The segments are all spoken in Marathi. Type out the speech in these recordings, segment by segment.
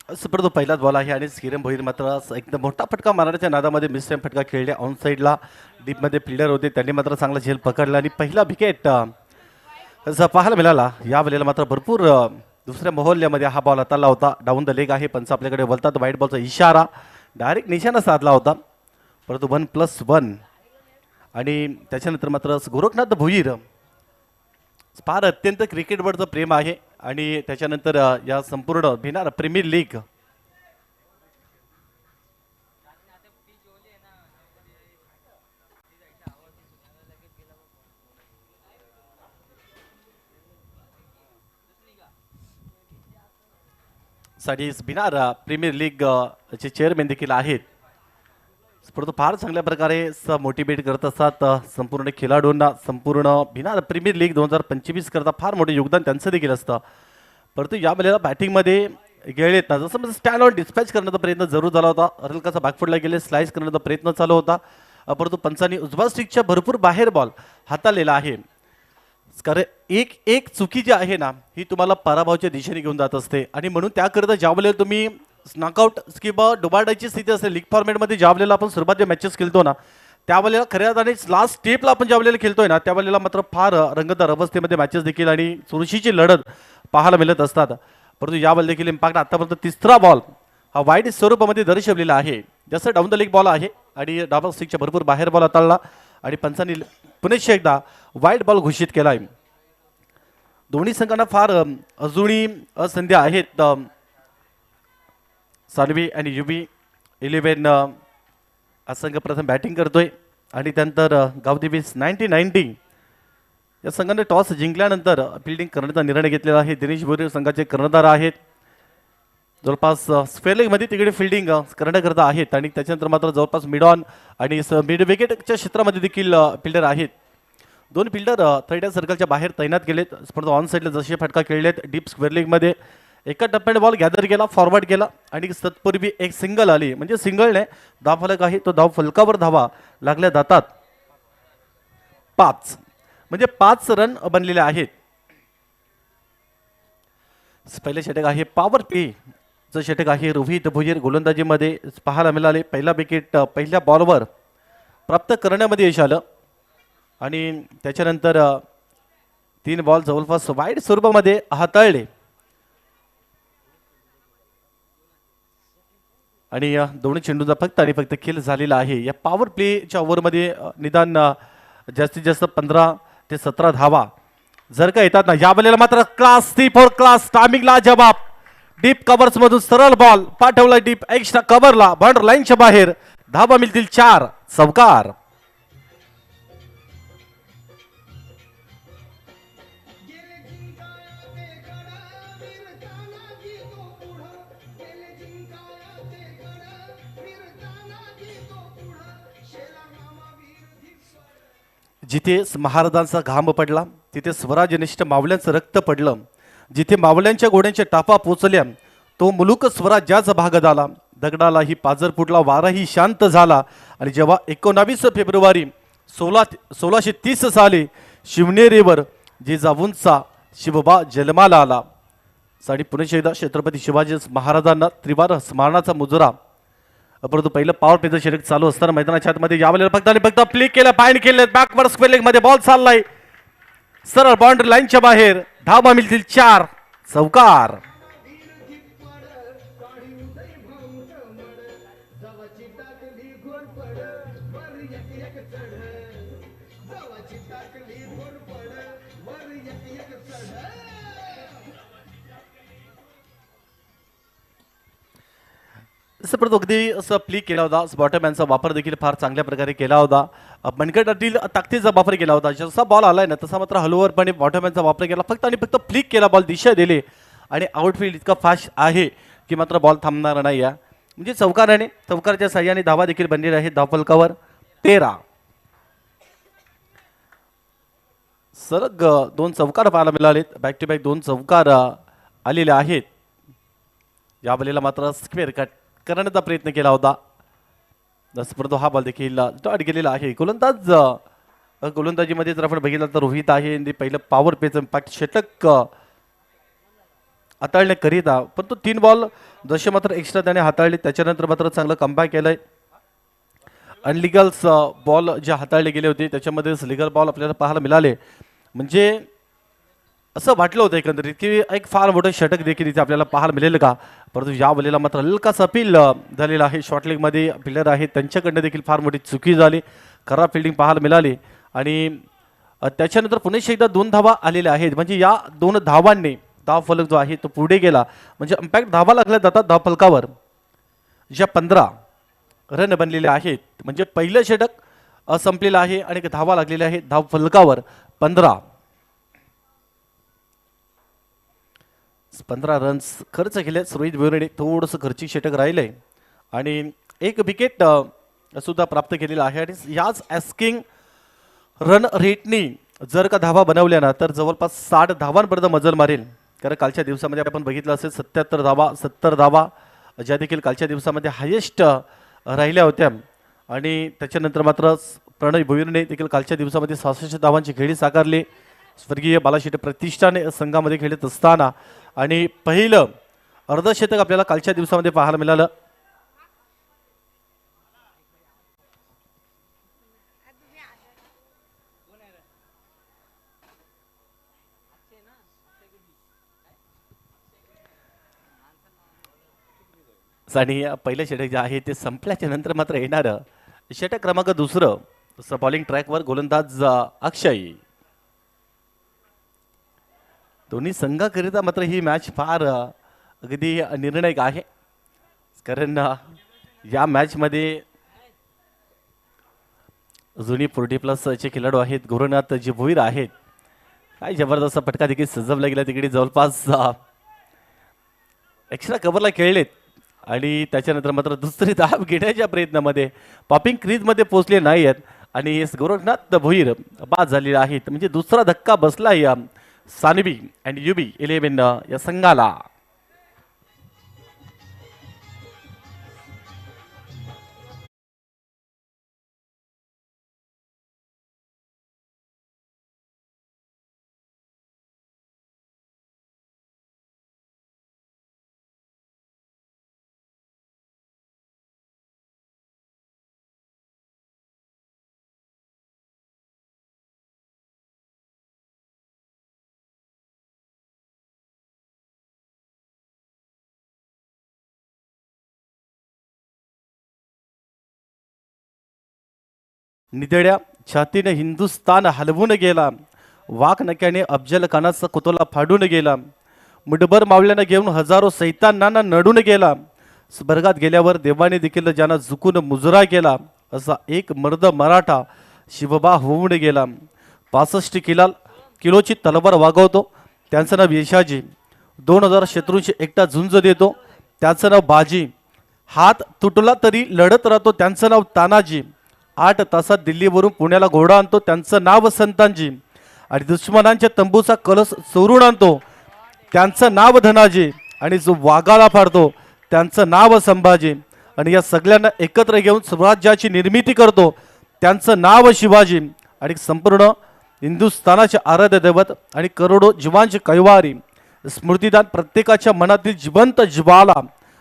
परंतु पहिलाच बॉल आहे आणि स्किरम भोईर मात्र एकदम मोठा फटका मारण्याच्या नादामध्ये मिस फटका खेळले. ऑन साईडला डीपमध्ये फिल्डर होते, त्यांनी मात्र चांगला झेल पकडला आणि पहिला विकेट जसा पाहायला मिळाला. या वेळेला मात्र भरपूर दुसऱ्या मोहल्ल्यामध्ये हा बॉल हाताळला होता. डाऊन द लेग आहे. पंच आपल्याकडे बोलतात. वाईट बॉलचा इशारा डायरेक्ट निशाणा साधला होता, परंतु 1+1 आणि त्याच्यानंतर मात्र गोरखनाथ भोईर फार अत्यंत क्रिकेटवरचं प्रेम आहे आणि त्याच्यानंतर या संपूर्ण भिनार प्रीमियर लीग साठी भिनार प्रीमियर लीग चे चेअरमॅन देखील आहेत. परंतु फार चांगल्या प्रकारे मोटिवेट करत असतात संपूर्ण खेळाडूंना. संपूर्ण भिनार प्रीमियर लीग 2025 करता फार मोठे योगदान त्यांचं देखील असतं. परंतु या वेळेला बॅटिंगमध्ये गेलेत ना, जसं म्हणजे स्टँड ऑन डिस्पॅच करण्याचा प्रयत्न जरूर झाला होता. हलकासा बॅकफुटला गेले, स्लाइस करण्याचा प्रयत्न चालू होता, परंतु पंचांनी उजवा स्टिकच्या भरपूर बाहेर बॉल हाताळलेला आहे. कारण एक एक चुकी जी आहे ना, ही तुम्हाला पराभवाच्या दिशेने घेऊन जात असते आणि म्हणून त्याकरिता ज्यावेळेला तुम्ही नॉकआउट किंवा डुबाडायची स्थिती असते लीग फॉर्मॅटमध्ये, ज्यावेळेला आपण सुरुवातीच्या मॅचेस खेळतो ना, त्यावेळेला खऱ्या अर्थाने लास्ट स्टेपला आपण ज्यावेळेला खेळतोय ना, त्यावेळेला मात्र फार रंगतदार अवस्थेमध्ये मॅचेस देखील आणि चुरशीची लढत पाहायला मिळत असतात. परंतु यावेळेला देखील इम्पॅक्ट आतापर्यंत तिसरा बॉल हा वाईट स्वरूपामध्ये दर्शवलेला आहे. जसं डाऊन द लेग बॉल आहे आणि डाबल स्टिकच्या भरपूर बाहेर बॉल हाताळला आणि पंचांनी पुन्हा एकदा वाईट बॉल घोषित केला आहे. दोन्ही संघांना फार अजूनही असंधी आहेत. सानवी आणि युबी 11 हा संघ प्रथम बॅटिंग करतोय आणि त्यानंतर गावदेवीस 1990 या संघाने टॉस जिंकल्यानंतर फिल्डिंग करण्याचा निर्णय घेतलेला आहे. दिनेश भोईर संघाचे कर्णधार आहेत. जवळपास स्क्वेअर लेगमध्ये तिकडे फिल्डिंग करण्याकरता आहेत आणि त्याच्यानंतर मात्र जवळपास मिड ऑन आणि मिड विकेटच्या क्षेत्रामध्ये देखील फिल्डर आहेत. दोन फिल्डर थर्ड सर्कलच्या बाहेर तैनात केलेत. परंतु ऑन साईडला जसे फटका खेळलेत डीप स्क्वेअर लेगमध्ये एका टप्प्याने बॉल गॅदर केला, फॉरवर्ड केला आणि तत्पूर्वी एक सिंगल आली. म्हणजे सिंगलने धाव फलक आहे तो धाव फलकावर धावा लागल्या जातात 5, म्हणजे 5 रन बनलेले आहेत. पहिले षटक आहे पॉवर प्ले चं षटक आहे. रोहित भोईर गोलंदाजीमध्ये पाहायला मिळाले. पहिला विकेट पहिल्या बॉलवर प्राप्त करण्यामध्ये यश आलं आणि त्याच्यानंतर 3 बॉल जवळपास वाईट स्वरूपामध्ये हाताळले आणि दोन्ही चेंडूंचा फक्त आणि फक्त खेळ झालेला आहे. या पॉवर प्लेच्या ओव्हरमध्ये निदान जास्तीत जास्त 15 ते 17 धावा जर का येतात ना, या वेळेला मात्र क्लास 3-4 क्लास टायमिंगला जवाब. डीप कव्हर्स मधून सरळ बॉल पाठवला डीप एक्स्ट्रा कव्हरला, बाउंड्री लाईनच्या बाहेर. धावा मिळतील 4. चौकार. जिथे महाराजांचा घाम पडला तिथे स्वराजनिष्ठ मावल्यांचं रक्त पडलं. जिथे मावल्यांच्या घोड्यांच्या टापा पोचल्या तो मुलुक स्वराज्याचा भाग झाला. दगडालाही पाजर फुटला, वाराही शांत झाला आणि जेव्हा 19 फेब्रुवारी 1630 साली शिवनेरीवर जिजाऊंचा शिवबा जन्माला आला आणि पुणे एकदा छत्रपती शिवाजी महाराजांना त्रिवार स्मरणाचा मुजरा. परंतु पहिलं पॉवर प्लेचं षटक चालू असताना मैदानाच्या आतमध्ये यावेळेला फक्त आणि फक्त प्ले केलं, पॉइंट केले, बॅकवर्ड स्क्वेअर लेग मध्ये बॉल चाललाय सरळ बाउंड्री लाईनच्या बाहेर. धावा मिळतील 4. चौकार. जसं परत अगदी असं प्ले केला होता. बॉटमॅनचा वापर देखील फार चांगल्या प्रकारे केला होता. मनगटातील ताकदीचा वापर केला होता. जसा बॉल आलाय ना तसा मात्र हलवरपणे बॉटमॅनचा वापर केला. फक्त आणि फक्त फ्लिक केला, बॉल दिशा दिली आणि आउटफील्ड इतका फास्ट आहे की मात्र बॉल थांबणार नाही. या म्हणजे चौकाराने चौकारच्या साह्याने धावा देखील बनलेल्या आहेत. धावफलकावर 13. सरग 2 चौकार पाहायला मिळालेत. बॅक टू बॅक 2 चौकार आलेले आहेत. या बॉलला मात्र स्क्वेअर कट करण्याचा प्रयत्न केला होता. परंतु हा बॉल देखील डॉट गेलेला आहे. गोलंदाजीमध्ये जर आपण बघितलं तर रोहित आहे. पहिलं पॉवर प्लेचं इम्पॅक्ट षटक हाताळण्याकरिता, परंतु 3 बॉल जसे मात्र एक्स्ट्रा त्याने हाताळले, त्याच्यानंतर मात्र चांगलं कमबॅक केलंय. अनलिगल्स बॉल जे हाताळले गेले होते त्याच्यामध्येच लिगल बॉल आपल्याला पाहायला मिळाले. म्हणजे असं वाटलं होतं एकंदरीत की एक फार मोठं षटक देखील इथे आपल्याला पाहायला मिळेल का, परंतु या वेळेला मात्र हलकाच अपील झालेलं आहे. शॉर्ट लेगमध्ये फिल्डर आहेत त्यांच्याकडनं देखील फार मोठी चुकी झाली, खराब फिल्डिंग पाहायला मिळाली. आणि त्याच्यानंतर पुन्हा एकदा 2 धावा आलेल्या आहेत. म्हणजे या 2 धावांनी धाव फलक जो आहे तो पुढे गेला. म्हणजे इम्पॅक्ट धावा लागल्या जातात धाव फलकावर, ज्या 15 रन बनलेले आहेत. म्हणजे पहिलं षटक संपलेलं आहे आणि धावा लागलेल्या आहेत धाव फलकावर 15 रन्स खर्च केले. रोहित भोईरने थोडंसं खर्चिक षटक राहिलंय आणि एक विकेट सुद्धा प्राप्त केलेला आहे. आणि याच ॲस्किंग रन रेटनी जर का धावा बनवल्या ना तर जवळपास 60 धावांपर्यंत मजल मारेल. कारण कालच्या दिवसामध्ये आपण बघितलं असेल 77 धावा 70 धावा ज्या देखील कालच्या दिवसामध्ये हायेस्ट राहिल्या होत्या. आणि त्याच्यानंतर मात्र प्रणय भोईरने देखील कालच्या दिवसामध्ये 66 धावांची खेळी साकारली स्वर्गीय बालाशेटे प्रतिष्ठान संघामध्ये खेळत असताना. आणि पहिलं अर्धशतक आपल्याला कालच्या दिवसामध्ये पाहायला मिळालं. आणि पहिलं षटक जे आहे ते संपल्याच्या नंतर मात्र येणारं षटक क्रमांक 2 बॉलिंग ट्रॅकवर गोलंदाज अक्षय. दोन्ही संघाकरिता मात्र ही मॅच फार अगदी निर्णायक आहे. कारण या मॅचमध्ये जुनी 40+ चे खेळाडू आहेत. गुरुनाथ जे भोईर आहेत, काय जबरदस्त फटका देखील सजवला गेला. तिकडे जवळपास एक्स्ट्रा कव्हरला खेळलेत आणि त्याच्यानंतर मात्र दुसरी धाव घेण्याच्या प्रयत्नामध्ये पॉपिंग क्रीजमध्ये पोहोचले नाही आहेत आणि गोरखनाथ भोईर बाद झालेले आहेत. म्हणजे दुसरा धक्का बसला या सानवी अँड युबी 11 या संघाला. निधड्या छातीने हिंदुस्थान हलवून गेला. वाक नक्याने अफजल खानाचा कुतोला फाडून गेला. मुठभर मावळ्यानं घेऊन हजारो सैतानांना नडून गेला. स्वर्गात गेल्यावर देवाने देखील ज्यांना झुकून मुजरा केला असा एक मर्द मराठा शिवबा होऊन गेला. 65 किलोची तलवार वागवतो त्यांचं नाव यशाजी. 2000 शत्रूंशी एकटा झुंज देतो त्याचं नाव बाजी. हात तुटला तरी लढत राहतो त्यांचं नाव तानाजी. 8 तासात दिल्लीवरून पुण्याला घोडा आणतो त्यांचं नाव संतांजी. आणि दुश्मनांच्या तंबूचा कलस चोरून आणतो त्यांचं नाव धनाजी. आणि जो वाघाला फाडतो त्यांचं नाव संभाजी. आणि या सगळ्यांना एकत्र घेऊन स्वराज्याची निर्मिती करतो त्यांचं नाव शिवाजी. आणि संपूर्ण हिंदुस्थानाचे आराध्य दैवत आणि करोडो जीवांचे कैवारी स्मृतिदान प्रत्येकाच्या मनातील जिवंत ज्वाला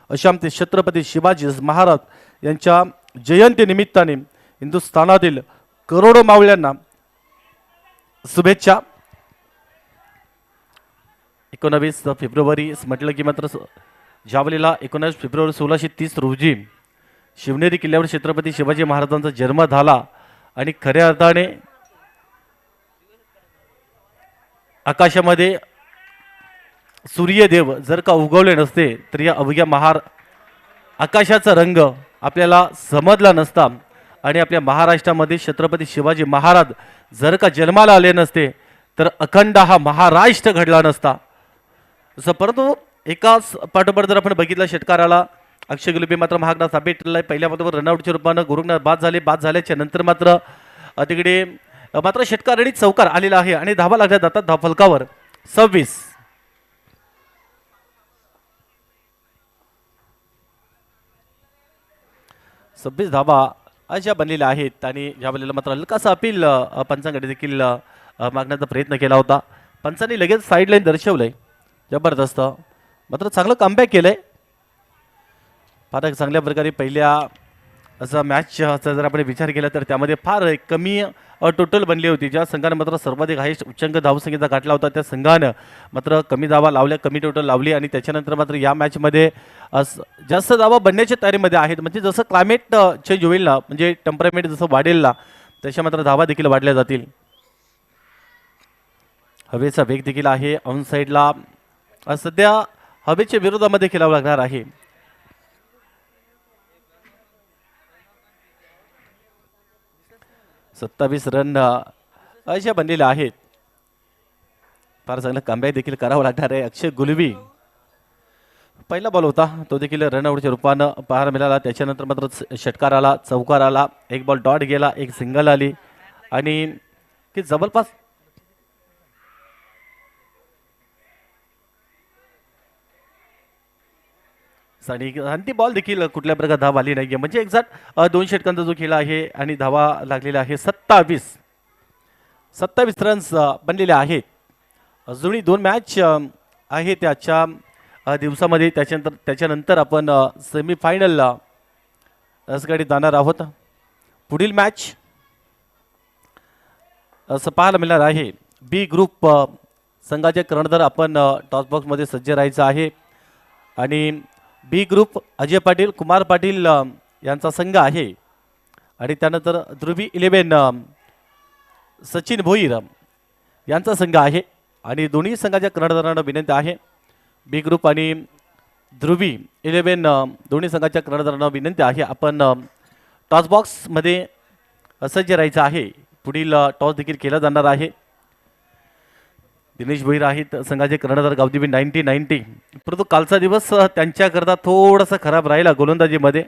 अशा आमचे छत्रपती शिवाजी महाराज यांच्या जयंती निमित्ताने हिंदुस्थानातील करोडो मावळ्यांना शुभेच्छा. 19 फेब्रुवारी म्हटलं की मात्र ज्यावेळेला 19 फेब्रुवारी 1630 रोजी शिवनेरी किल्ल्यावर छत्रपती शिवाजी महाराजांचा जन्म झाला आणि खऱ्या अर्थाने आकाशामध्ये सूर्यदेव जर का उगवले नसते तर या अवघ्या आकाशाचा रंग आपल्याला समजला नसता आणि आपल्या महाराष्ट्रामध्ये छत्रपती शिवाजी महाराज जर का जन्माला आले नसते तर अखंड हा महाराष्ट्र घडला नसता. परंतु एकाच पाठोपाठ जर आपण बघितलं षटकाराला अक्षय गुलबी मात्र महागडा साबेटला पहिल्या पदावर रनआउटच्या रूपानं गुरुनाथ बाद झाल्याच्या नंतर मात्र तिकडे मात्र षटकार आणि चौकार आलेला आहे आणि धावा लागल्या जातात धाव फलकावर 26 धावा अशा बनलेल्या आहेत. आणि ज्या वेळेला मात्र हलकासा अपील पंचांकडे देखील मागण्याचा प्रयत्न केला होता. पंचांनी लगेच साईड लाईन दर्शवलंय जबरदस्त. मात्र चांगलं कमबॅक केलंय. फार चांगल्या प्रकारे पहिल्या असा मॅचचा जर आपण विचार केला तर त्यामध्ये फार कमी टोटल बनली होती. ज्या संघाने मात्र सर्वाधिक हायस्ट उच्चांक धावसंख्येचा गाठला होता त्या संघानं मात्र कमी धावा लावल्या, कमी टोटल लावली आणि त्याच्यानंतर मात्र या मॅचमध्ये जास्त धावा बनण्याच्या तयारीमध्ये आहेत. म्हणजे जसं क्लायमेट चेंज होईल ना, म्हणजे टेम्परेमेंट जसं वाढेल ना, तशा मात्र धावा देखील वाढल्या जातील. हवेचा वेग देखील आहे ऑन साईडला. सध्या हवेच्या विरोधामध्ये खेळावं लागणार आहे. 27 रन अशा बनलेल्या आहेत. फार चांगलं कमबॅक देखील करावं लागणार आहे. अक्षय गुलवी पहिला बॉल होता तो देखील रनआउटच्या रूपानं पाहायला मिळाला. त्याच्यानंतर मात्र षटकार आला, चौकार आला, एक बॉल डॉट गेला, एक सिंगल आली आणि की जबरदस्त आणि ती बॉल देखील कुठल्या प्रकारे धाव आली नाहीये. म्हणजे एक्झॅक्ट 2 षटकांचा जो खेळ आहे आणि धावा लागलेला आहे 27 रन्स बनलेले आहेत. अजूनही 2 मॅच आहे त्याच्या दिवसामध्ये. त्याच्यानंतर आपण सेमीफायनलला असं जाणार आहोत. पुढील मॅच असं पाहायला मिळणार आहे. बी ग्रुप संघाचे कर्णधार आपण टॉस बॉक्समध्ये सज्ज राहायचं आहे आणि बी ग्रुप अजय पाटील, कुमार पाटील यांचा संघ आहे आणि त्यानंतर ध्रुवी 11 सचिन भोईर यांचा संघ आहे आणि दोन्ही संघाच्या कर्णधारांना विनंती आहे. बी ग्रुप आणि ध्रुवी 11 दोन्ही संघाच्या कर्णधारांना विनंती आहे आपण टॉस बॉक्समध्ये सज्ज राहायचं आहे. पुढील टॉस देखील केला जाणार आहे. दिनेश भोईर आहेत संघाचे कर्णधार गावदेवी 90. परंतु कालचा दिवस त्यांच्याकरता थोडासा खराब राहिला गोलंदाजीमध्ये.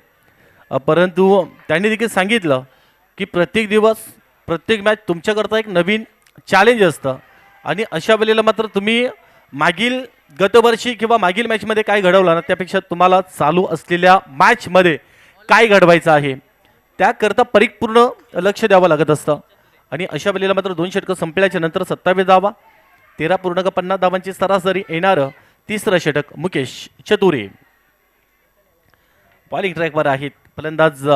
परंतु त्यांनी देखील सांगितलं की प्रत्येक दिवस प्रत्येक मॅच तुमच्याकरता एक नवीन चॅलेंज असतं आणि अशा वेळेला मात्र तुम्ही मागील गतवर्षी किंवा मागील मॅचमध्ये काय घडवलं ना त्यापेक्षा तुम्हाला चालू असलेल्या मॅचमध्ये काय घडवायचं आहे त्याकरता परिपूर्ण लक्ष द्यावं लागत असतं. आणि अशा वेळेला मात्र 2 षटकं संपल्याच्या नंतर 27 धावा, 13.50 धावांची सरासरी येणारं तिसरं षटक मुकेश चतुरे. बॉलिंग ट्रॅकवर आहेत फलंदाज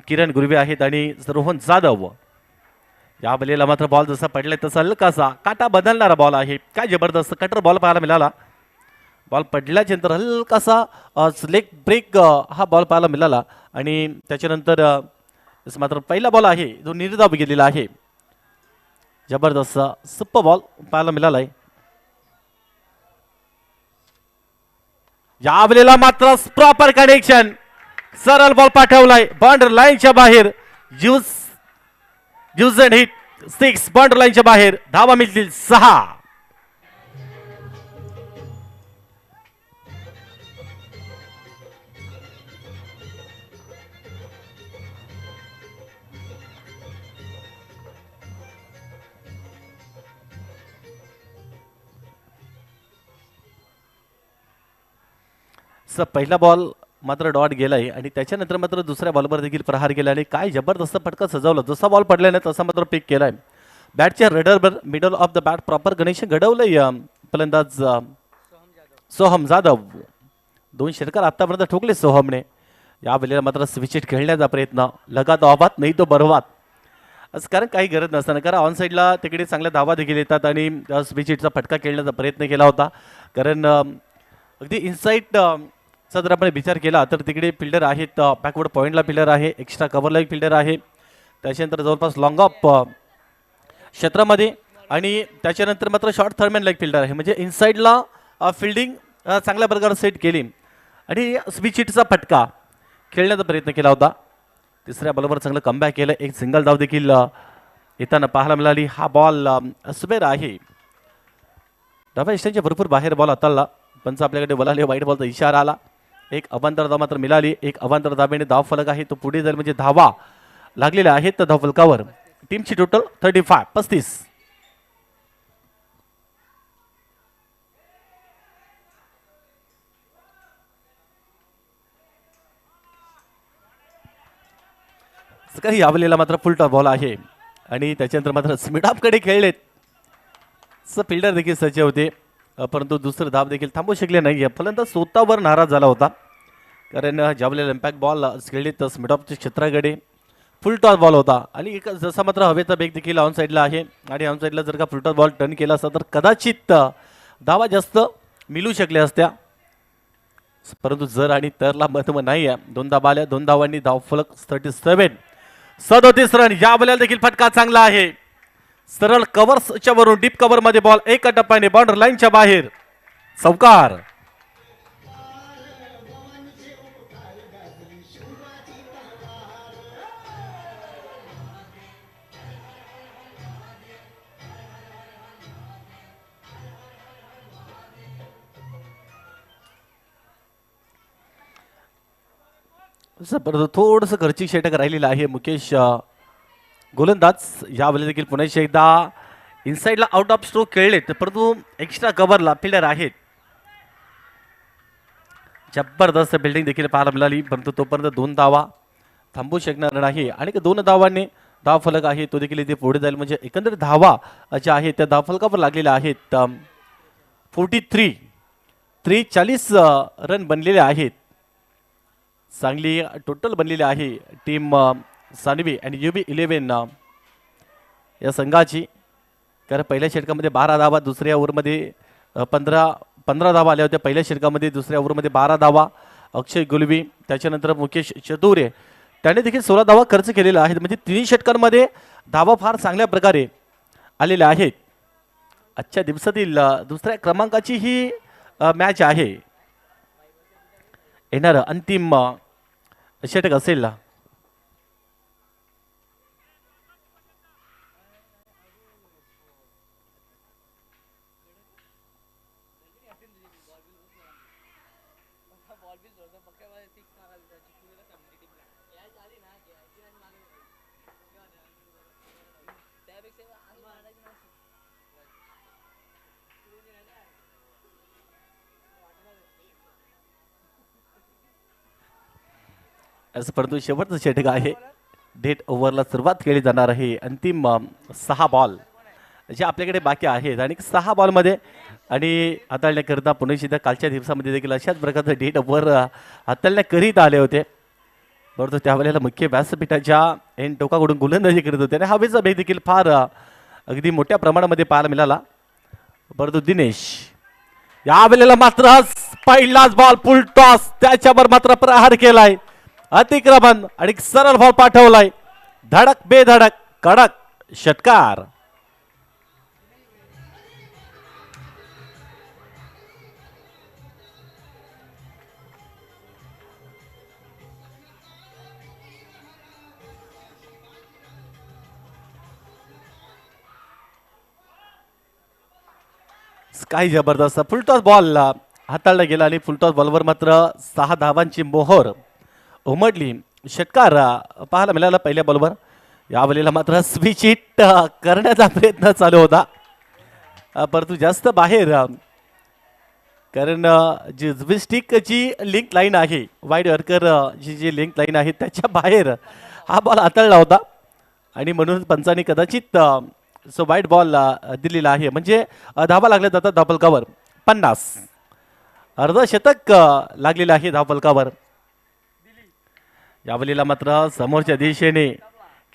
किरण गुरवे आहेत आणि रोहन जाधव. या बलेला मात्र बॉल जसा पडलाय तसा हलकासा काटा बदलणारा बॉल आहे. काय जबरदस्त कटर बॉल पाहायला मिळाला. बॉल पडल्याच्या नंतर हलकासा लेग ब्रेक हा बॉल पाहायला मिळाला आणि त्याच्यानंतर मात्र पहिला बॉल आहे जो निर्धाव गेलेला आहे. जबरदस्त सुपर बॉल पाहायला मिळालाय. यावेळेला मात्र प्रॉपर कनेक्शन, सरळ बॉल पाठवलाय बाउंड्री लाईनच्या बाहेर. यूज अँड हिट 6 बाउंड्री लाईनच्या बाहेर. धावा मिळतील 6. पहिला बॉल मात्र डॉट गेलाय आणि त्याच्यानंतर मात्र दुसऱ्या बॉलवर देखील प्रहार केला आणि काय जबरदस्त फटका सजवला. जसा बॉल पडला नाही तसा मात्र पिक केलाय. बॅटच्या रडरवर middle of the bat proper connection घडवलंय फलंदाज सोहम जाधव. 2 षटकार आतापर्यंत ठोकले सोहमने. या वेळेला मात्र स्विचिट खेळण्याचा प्रयत्न, लगा तो आबाद नाही तो बरबाद असं कारण काही गरज नसताना. कारण ऑन साईडला तिकडे चांगल्या धावा देखील येतात आणि स्विचिटचा फटका खेळण्याचा प्रयत्न केला होता. कारण अगदी इनसाईड चा जर आपण विचार केला तर तिकडे फिल्डर आहेत, बॅकवर्ड पॉईंटला फिल्डर आहे, एक्स्ट्रा कव्हरला एक फिल्डर आहे, त्याच्यानंतर जवळपास लॉंग ऑफ क्षेत्रामध्ये आणि त्याच्यानंतर मात्र शॉर्ट थर्डमॅनला एक फिल्डर आहे. म्हणजे इनसाईडला फिल्डिंग चांगल्या प्रकारे सेट केली आणि स्विचिटचा फटका खेळण्याचा प्रयत्न केला होता. तिसऱ्या बॉलवर चांगलं कमबॅक केलं, एक सिंगल धाव देखील येताना पाहायला मिळाली. हा बॉल स्पेअर आहे. डाव्या इष्टांच्या भरपूर बाहेर बॉल हाताळला. पंच आपल्याकडे बोलाले वाईट बॉलचा इशारा आला. एक अवांतर धाव मात्र मिळाली. एक अवांतर धावेने धाव फलक आहे तो पुढे जाईल म्हणजे धावा लागलेल्या आहेत तर धाव फलकावर. टीमची टोटल 35. काही यावलेला मात्र फुल टॉप बॉल आहे आणि त्याच्यानंतर मात्र स्मिडापकडे खेळलेत. फिल्डर देखील सज्ज होते परंतु दुसरं धाव देखील थांबू शकले नाही. फलंदाज स्वतःवर नाराज झाला होता, कारण ज्या वेळेला इम्पॅक्ट बॉल खेळलीत मिड ऑफच्या क्षेत्राकडे फुल टॉस बॉल होता आणि एक जसा मात्र हवेचा बेग देखील ऑन साईडला आहे आणि ऑन साईडला जर का फुल टॉस बॉल टर्न केला असता तर कदाचित धावा जास्त मिळू शकल्या असत्या. परंतु जर आणि तरला महत्व नाही आहे. 2 धावा आल्या, 2 धावांनी धावफलक 37 रन. या बॉलला देखील फटका चांगला आहे. सरळ कव्हर्सच्या वरून डीप कव्हर मध्ये बॉल एका टप्प्याने बाउंड्री लाईनच्या बाहेर चौकार. थोडंसं खर्चिक षटक राहिलेलं आहे. मुकेश गोलंदाज यावेळी देखील पुन्हा एकदा इनसाइडला आउट ऑफ स्ट्रोक खेळलेत, परंतु एक्स्ट्रा कव्हरला फिल्डर आहेत. जबरदस्त बिल्डिंग देखील पाहायला मिळाली, परंतु तोपर्यंत 2 धावा थांबू शकणार नाही आणि 2 धावांनी धाव फलक आहे तो देखील इथे पुढे जाईल. म्हणजे एकंदरीत धावा ज्या आहेत त्या धावफलकावर लागलेल्या आहेत. 43 रन बनलेले आहेत. चांगली टोटल बनलेली आहे टीम सानवी आणि UB11 या संघाची. कारण पहिल्या षटकामध्ये 12 धावा, दुसऱ्या ओव्हरमध्ये 15 धावा आल्या होत्या. पहिल्या षटकामध्ये दुसऱ्या ओव्हरमध्ये 12 धावा अक्षय गुलवी, त्याच्यानंतर मुकेश चतुरे त्याने देखील 16 धावा खर्च केलेला आहे. म्हणजे 3 षटकांमध्ये धावा फार चांगल्या प्रकारे आलेल्या आहेत. आजच्या दिवसातील दुसऱ्या क्रमांकाची ही मॅच आहे. येणार अंतिम षटक असेल. परंतु शेवटचं षटक आहे. डेट ओव्हरला सुरुवात केली जाणार आहे. अंतिम 6 बॉल जे आपल्याकडे बाकी आहेत आणि 6 बॉलमध्ये आणि हाताळण्याकरिता पुणे सिद्ध कालच्या दिवसामध्ये देखील अशाच प्रकारचं डेट ओव्हर हाताळण्याकरीत आले होते. परंतु त्यावेळेला मुख्य व्यासपीठाच्या एन टोकाकडून गोलंदाजी करीत होते आणि हवेचा बेग देखील फार अगदी मोठ्या प्रमाणामध्ये पाहायला मिळाला. परंतु दिनेश यावेळेला मात्र पहिलाच बॉल फुल टॉस, त्याच्यावर मात्र प्रहार केलाय, अतिक्रमण आणि सरळ बॉल पाठवलाय. धडक बेधडक कडक षटकार. काय जबरदस्त फुलटॉस बॉल हाताळला गेला आणि फुलटॉस बॉलवर मात्र 6 धावांची मोहर उमटली. षटकार पाहायला मिळाला पहिल्या बॉलवर. यावेळेला मात्र स्विच हिट करण्याचा प्रयत्न चालू होता, परंतु जास्त बाहेर, कारण जी स्टिकची लिंक लाईन आहे वाईड यॉर्कर जी लिंक लाईन आहे त्याच्या बाहेर हा बॉल हाताळला होता आणि म्हणून पंचांनी कदाचित वाईड बॉल दिलेला आहे. म्हणजे धावा लागल्या जातात धावफलकावर. 50 अर्धशतक लागलेलं आहे धावफलकावर. यावेळेला मात्र समोरच्या दिशेने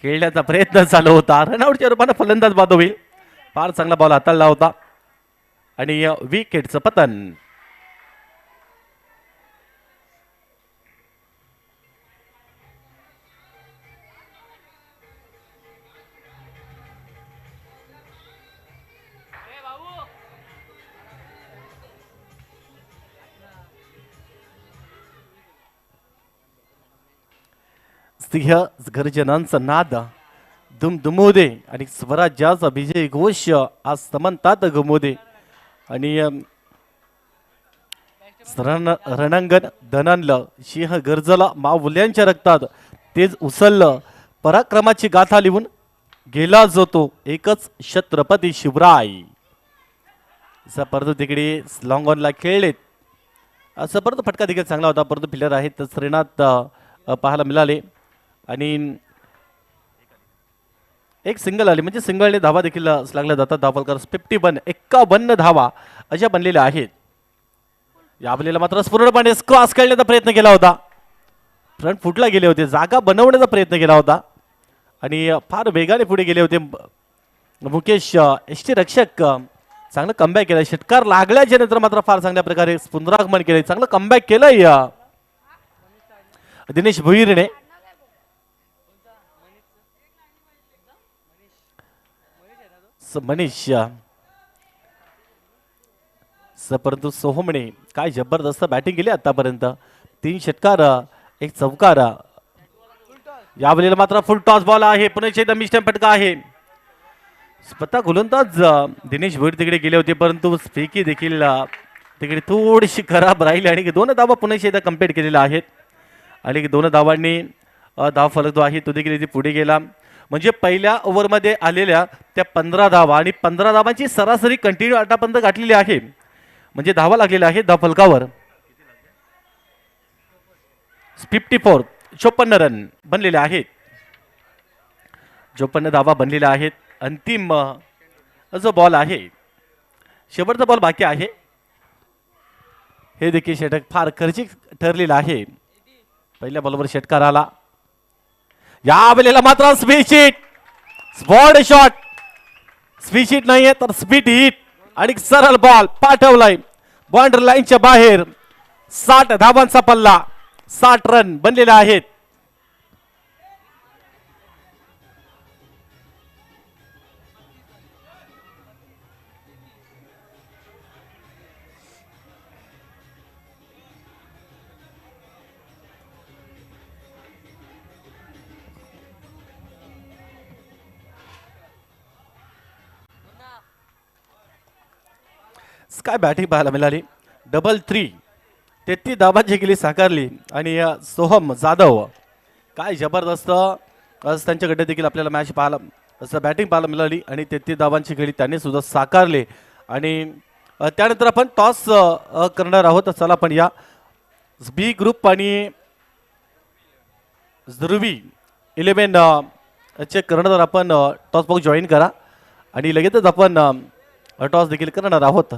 खेळण्याचा प्रयत्न चालू होता. रनआउटच्या रूपाने फलंदाज बाद होईल. फार चांगला बॉल हाताळला होता आणि विकेटचं पतन. सिंह गर्जनांचा नाद दुमदुमू दे आणि स्वराज्याचा विजय घोष आज समंतात घुमू दे आणि रणांगण दणानलं, सिंह गरजला, माऊल्यांच्या रक्तात तेज उसळलं, पराक्रमाची गाथा लिहून गेला जो तो एकच छत्रपती शिवराय. परंतु तिकडे लॉंग ऑनला खेळलेत. असं परंतु फटका देखील चांगला होता, परंतु फिल्डर आहेत श्रीनाथ पाहायला मिळाले आणि एक सिंगल आली म्हणजे सिंगलने धावा देखील लागल्या जातात. धावफलकावर 51 धावा अशा बनलेल्या आहेत. यावेळेला मात्र पूर्णपणे क्रॉस खेळण्याचा प्रयत्न केला होता. फ्रंट फुटला गेले होते, जागा बनवण्याचा प्रयत्न केला होता आणि फार वेगाने पुढे गेले होते मुकेश एसटी रक्षक. चांगलं कमबॅक केलं. षटकार लागल्याच्या नंतर मात्र फार चांगल्या प्रकारे पुनरागमन केलंय. चांगलं कमबॅक केलंय दिनेश भुईरने. मनीष परंतु सोहमने काय जबरदस्त बॅटिंग केली आतापर्यंत. 3 षटकार, 1 चौकार. यावेळेला मात्र फुल टॉस बॉल आहे. पुन्हा एकदा मिस्टम फटका आहे. स्वतः गोलंदाज दिनेश भोईर तिकडे गेले होते परंतु फेकी देखील तिकडे थोडीशी खराब राहिली आणि 2 धावा पुन्हा एकदा कंप्लीट केलेल्या आहेत आणि 2 धावांनी धाव फलक जो आहे तो देखील पुढे गेला. म्हणजे पहिल्या ओव्हरमध्ये आलेल्या त्या 15 धावा आणि 15 धावांची सरासरी कंटिन्यू आतापर्यंत गाठलेली आहे. म्हणजे धावा लागलेल्या आहेत धाव फलकावर. 54 रन बनलेले आहेत. 54 धावा बनलेल्या आहेत. अंतिम जो बॉल आहे, शेवटचा बॉल बाकी आहे. हे देखील षटक फार खर्चिक ठरलेलं आहे. पहिल्या बॉलवर षटकार आला. यावेळेला मात्र speed hit, spot shot. Speed hit नाहीये तर स्पीड हिट आणि सरळ बॉल पाठवलाय बाउंड्री लाईनच्या बाहेर. 60 धावांचा पल्ला, 60 रन बनलेले आहेत. काय बॅटिंग पाहायला मिळाली. 3 33 धावांची केली साकारली आणि सोहम जाधव काय जबरदस्त त्यांच्याकडे देखील आपल्याला मॅच पाहायला असं बॅटिंग पाहायला मिळाली आणि 33 धावांची खेळी त्यांनी सुद्धा साकारले. आणि त्यानंतर आपण टॉस करणार आहोत. चला आपण या बी ग्रुप आणि ध्रुवी 11 चेक करणार. आपण टॉस बॉक्स जॉईन करा आणि लगेचच आपण टॉस देखील करणार आहोत.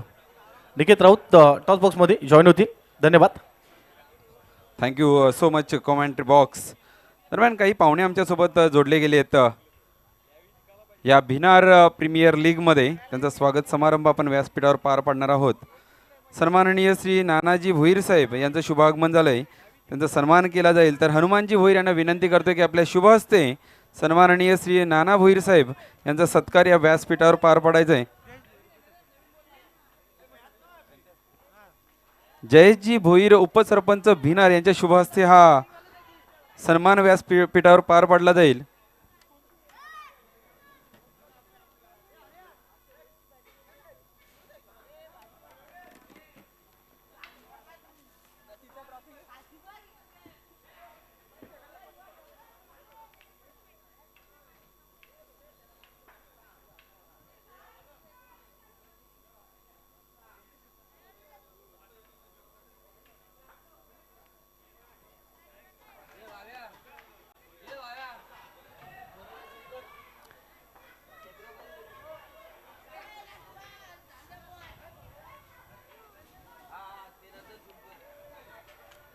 निकेत राऊत टॉस बॉक्समध्ये जॉईन होती. धन्यवाद. Thank you so much commentary box. दरम्यान काही पाहुणे आमच्यासोबत जोडले गेले आहेत या भिनार प्रीमियर लीगमध्ये. त्यांचा स्वागत समारंभ आपण व्यासपीठावर पार पाडणार आहोत. सन्माननीय श्री नानाजी भोईर साहेब यांचं शुभागमन झालंय, त्यांचा सन्मान केला जाईल. तर हनुमानजी भोईर यांना विनंती करतो की आपल्या शुभ हस्ते सन्माननीय श्री नाना भोईर साहेब यांचा सत्कार या व्यासपीठावर पार पाडायचा आहे. जयेशजी भोईर उपसरपंच भिनार यांच्या शुभ हस्ते हा सन्मान व्यासपीठावर पार पाडला जाईल.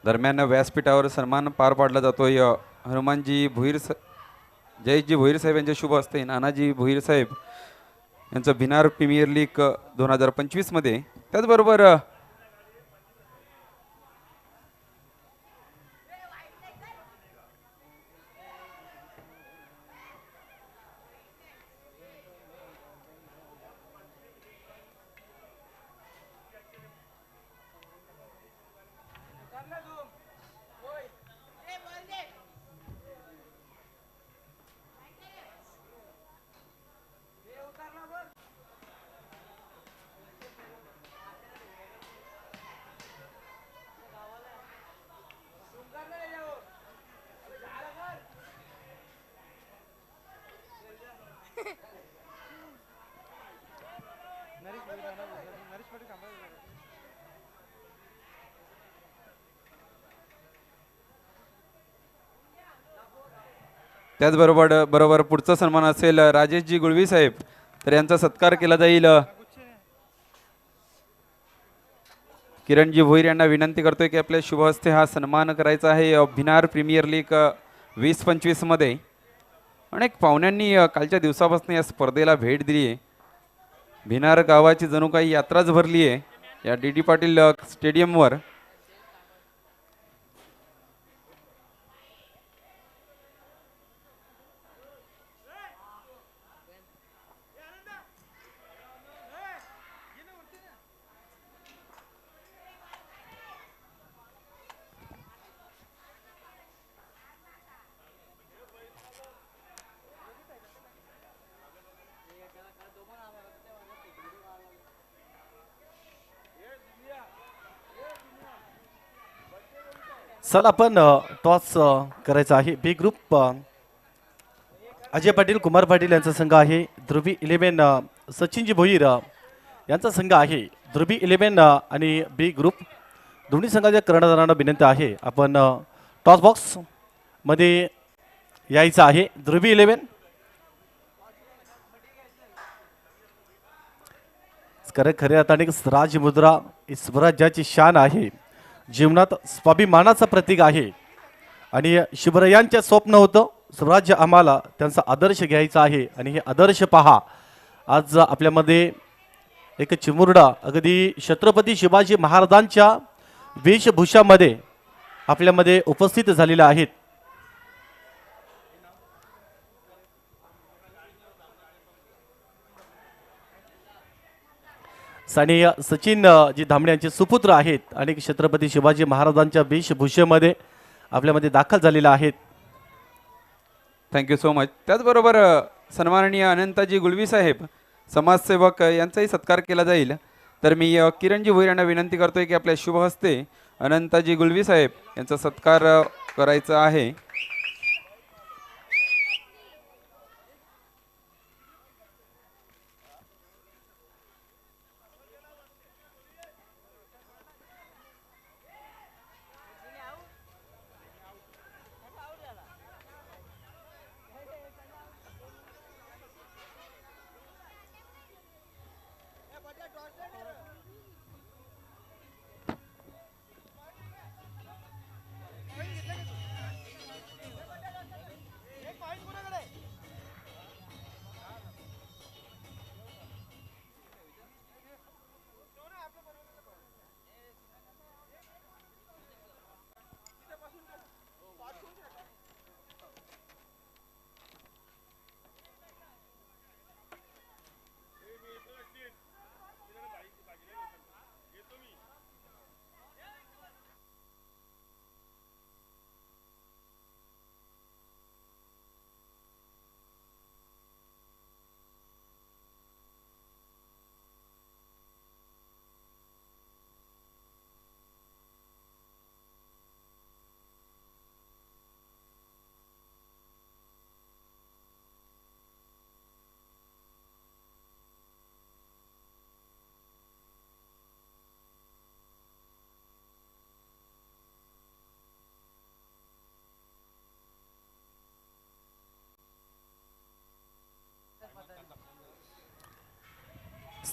दरम्यान व्यासपीठावर सन्मान पार पाडला जातोय हनुमानजी भोईर जयेशजी भोईर साहेब यांच्या शुभ हस्ते नानाजी भोईर साहेब यांचं भिनार प्रीमियर लीग 2025 मध्ये. त्याचबरोबर बरोबर पुढचा सन्मान असेल राजेशजी गुळवी साहेब, तर यांचा सत्कार केला जाईल. किरणजी भोईर यांना विनंती करतोय की आपल्या शुभ हस्ते हा सन्मान करायचा आहे. भिनार प्रीमियर लीग 20-25 मध्ये अनेक पाहुण्यांनी कालच्या दिवसापासून या स्पर्धेला भेट दिली आहे. भिनार गावाची जणू काही यात्राच भरली आहे या डी डी पाटील स्टेडियमवर. चला आपण टॉस करायचा आहे. बी ग्रुप अजय पाटील कुमार पाटील यांचा संघ आहे. ध्रुवी 11 सचिनजी भोईर यांचा संघ आहे. ध्रुवी 11 आणि बी ग्रुप दोन्ही संघाच्या कर्णधारांना विनंती आहे आपण टॉस बॉक्स मध्ये यायचं आहे. ध्रुवी 11 खऱ्या अर्थाने राजमुद्रा ही स्वराज्याची शान आहे, जीवनात स्वाभिमानाचं प्रतीक आहे आणि शिवरायांचे स्वप्न होतं स्वराज्य, आम्हाला त्यांचा आदर्श घ्यायचा आहे आणि हे आदर्श पहा आज आपल्यामध्ये एक चिमुरडा अगदी छत्रपती शिवाजी महाराजांच्या वेशभूषामध्ये आपल्यामध्ये उपस्थित झालेल्या आहेत. आणि सचिन जी धामणे यांचे सुपुत्र आहेत आणि छत्रपती शिवाजी महाराजांच्या वेशभूषेमध्ये आपल्यामध्ये दाखल झालेले आहेत. Thank you so much. त्याचबरोबर सन्माननीय अनंताजी गुळवी साहेब समाजसेवक यांचाही सत्कार केला जाईल. तर मी किरणजी भोईर यांना विनंती करतोय की आपल्या शुभ हस्ते अनंताजी गुळवी साहेब यांचा सत्कार करायचा आहे.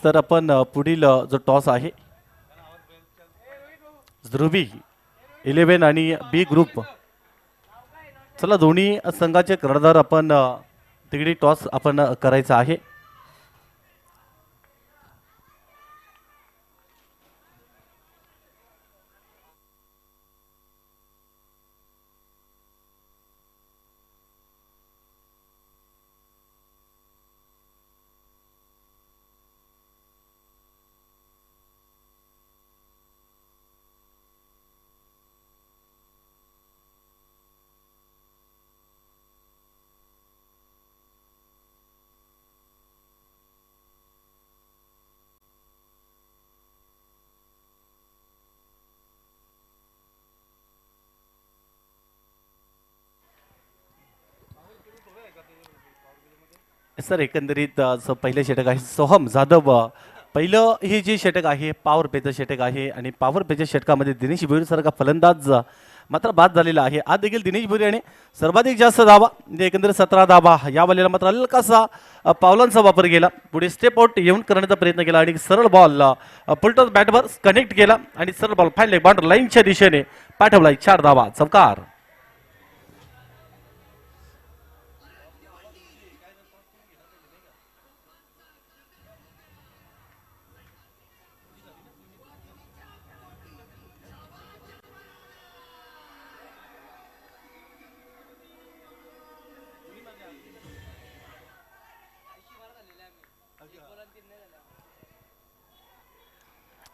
तर आपण पुढील जो टॉस आहे ध्रुवी 11 आणि बी ग्रुप, चला दोन्ही संघाचे कर्णधार आपण तिकडे टॉस आपण करायचा आहे. सर एकंदरीत पहिलं षटक आहे सोहम जाधव. पहिलं हे जे षटक आहे पॉवर पेचं षटक आहे आणि पॉवर पेच्या षटकामध्ये दिनेश भोईर सारखा फलंदाज मात्र बाद झालेला आहे. आज देखील दिनेश भुरे याने सर्वाधिक जास्त धावा म्हणजे एकंदरीत 17 धावा या बॉलला मात्र हलकासा पावलांचा वापर केला. पुढे स्टेप आउट येऊन करण्याचा प्रयत्न केला आणि सरळ बॉल पुलटॉस बॅटवर कनेक्ट केला आणि सरळ बॉल फाईन लेग बाउंड्री लाईनच्या दिशेने पाठवला. 4 धावा चौकार.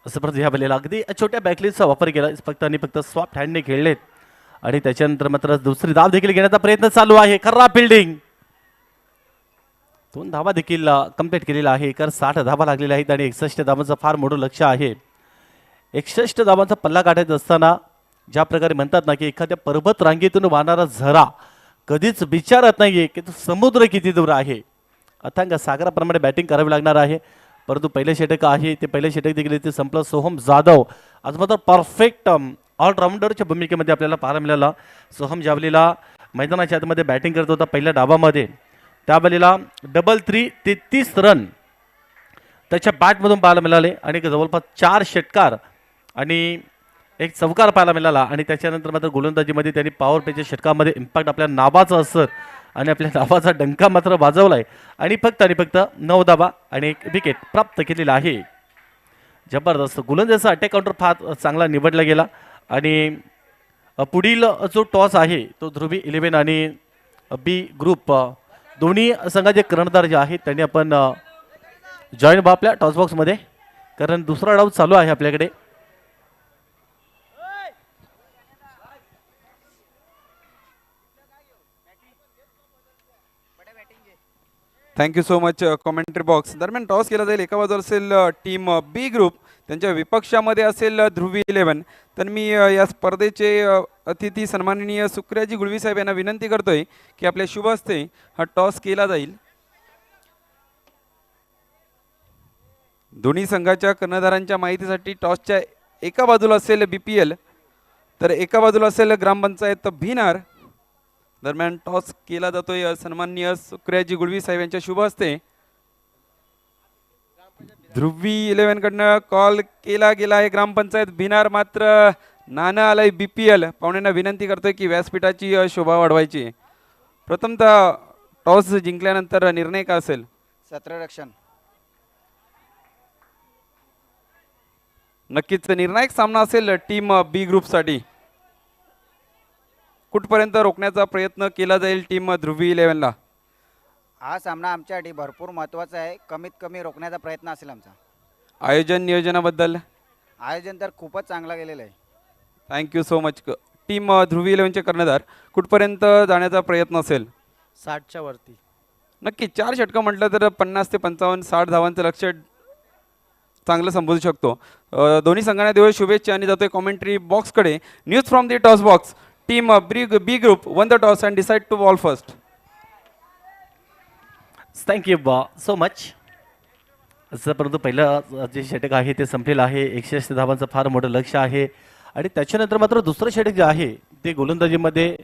असं परत ह्या बॉलला अगदी छोट्या बॅकलीचा वापर केला. फक्त आणि फक्त सॉफ्ट हँडने खेळलेत आणि त्याच्यानंतर मात्र दुसरी धाव देखील घेण्याचा प्रयत्न चालू आहे. खर्रा फिल्डिंग. 2 धावा देखील कंप्लीट केलेला आहे. 60 धावा लागलेल्या आहेत आणि 61 धावांचं फार मोठं लक्ष आहे. 61 धावांचा पल्ला काढायचा असताना ज्या प्रकारे म्हणतात ना की एखाद्या पर्वत रांगेतून वाहणारा झरा कधीच विचारत नाहीये की तो समुद्र किती दूर आहे. अथांग सागराप्रमाणे बॅटिंग करावी लागणार आहे. परंतु पहिले षटक आहे ते पहिले षटक देखील इथे संपलं. सोहम जाधव आज मात्र परफेक्ट ऑलराऊंडरच्या भूमिकेमध्ये आपल्याला पाहायला मिळाला. सोहम जावलीला मैदानाच्या आतमध्ये बॅटिंग करत होता पहिल्या डावामध्ये. त्या वेळेला 3 33 रन त्याच्या बॅटमधून पाहायला मिळाले आणि जवळपास 4 षटकार आणि 1 चौकार पाहायला मिळाला. आणि त्याच्यानंतर मात्र गोलंदाजीमध्ये त्यांनी पॉवर प्लेच्या षटकामध्ये इम्पॅक्ट आपल्या नावाचा असर आणि आपल्या नावाचा डंका मात्र वाजवलाय आणि फक्त 9 धावा आणि 1 विकेट प्राप्त केलेला आहे. जबरदस्त गोलंदाजीचा अटॅक काउंटर फार चांगला निवडला गेला आणि पुढील जो टॉस आहे तो ध्रुवी 11 आणि बी ग्रुप दोन्ही संघाचे कर्णधार जे आहेत त्यांनी आपण जॉईन व्हा आपल्या टॉस बॉक्समध्ये, कारण दुसरा डाव चालू आहे आपल्याकडे. Thank you so much commentary box. दरम्यान टॉस केला जाईल. एका बाजूला असेल टीम बी ग्रुप, त्यांच्या विपक्षामध्ये असेल ध्रुवी 11. तर मी या स्पर्धेचे अतिथी सन्माननीय सुक्रियाजी गुळवी साहेब यांना विनंती करतोय की आपल्या शुभ हस्ते हा टॉस केला जाईल. दोन्ही संघाच्या कर्णधारांच्या माहितीसाठी टॉसच्या एका बाजूला असेल BPL तर एका बाजूला असेल ग्रामपंचायत भिनार. दरम्यान टॉस केला जातोय सन्माननीय सुक्रियाजी गुळवी साहेब यांच्या शुभ हस्ते. ध्रुवी 11 कडनं कॉल केला गेला आहे ग्रामपंचायत भिनार, मात्र नाणं आलंय BPL. पाहुण्यांना विनंती करतोय की व्यासपीठाची शोभा वाढवायची. प्रथमतः टॉस जिंकल्यानंतर निर्णय का असेल? क्षेत्ररक्षण. नक्कीच निर्णायक सामना असेल टीम बी ग्रुपसाठी. कुठपर्यंत रोखण्याचा प्रयत्न केला जाईल टीम ध्रुवी 11ला? हा सामना आमच्यासाठी भरपूर महत्त्वाचा आहे. कमीत कमी रोखण्याचा प्रयत्न असेल आमचा. आयोजन नियोजनाबद्दल? आयोजन तर खूपच चांगला गेलेलं आहे. Thank you so much. टीम ध्रुवी 11चे कर्णधार कुठपर्यंत जाण्याचा प्रयत्न असेल? 60च्या वरती. नक्की 4 षटकं म्हटलं तर 50 ते 55 60 धावांचं लक्ष चांगलं संबोधू शकतो. दोन्ही संघांना देऊ शुभेच्छा आणि जातोय कॉमेंट्री बॉक्सकडे. News from the toss box. Team B group won the toss and decide to bowl first. Thank you so much. असं परंतु पहिलं जे षटक आहे ते संपलेलं आहे. 180 धावांचं फार मोठं लक्ष आहे आणि त्याच्यानंतर मात्र दुसरं षटक जे आहे ते गोलंदाजीमध्ये